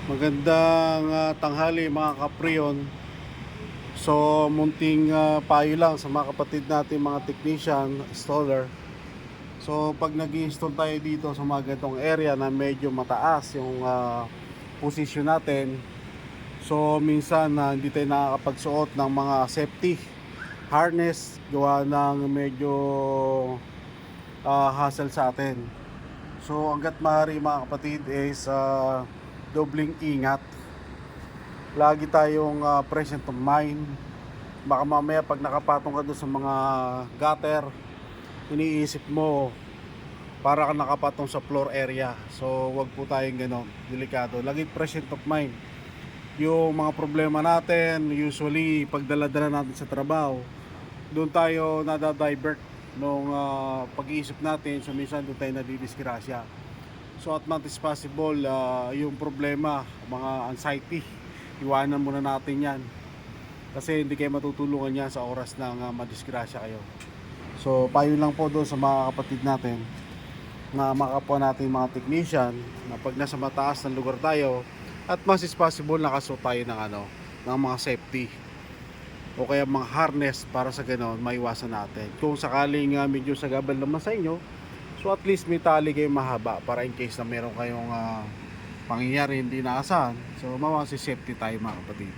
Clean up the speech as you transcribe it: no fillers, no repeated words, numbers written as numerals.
Magandang tanghali mga kapriyon. So munting payo lang sa mga kapatid natin mga technician, installer. So pag nag-i-install tayo dito sa mga ganitong area na medyo mataas yung position natin, so minsan hindi tayo nakakapagsuot ng mga safety harness gawa ng medyo hassle sa atin. So hanggat maaari mga kapatid is dobling ingat. Lagi tayong present of mind. Baka mamaya pag nakapatong ka doon sa mga gutter, iniisip mo para ka nakapatong sa floor area. So wag po tayong ganon, delikado. Lagi present of mind. Yung mga problema natin, usually pagdala-dala natin sa trabaho, doon tayo nadadivert nung pag-iisip natin. So minsan doon tayo nadidisgrasya. So at much as possible, yung problema, mga anxiety, iwanan muna natin yan. Kasi hindi kayo matutulungan yan sa oras ng madisgrasya kayo. So payo lang po doon sa mga kapatid natin na mga kapwa natin mga technician, na pag nasa mataas ng lugar tayo, at mas is possible nakasuot tayo ng mga safety o kaya mga harness para sa ganoon maiwasan natin. Kung sakaling medyo sagabal naman sa inyo, so at least may tali kayo mahaba para in case na meron kayong pangyayari hindi naasahan, so mawasi safety tayo mga kapatid.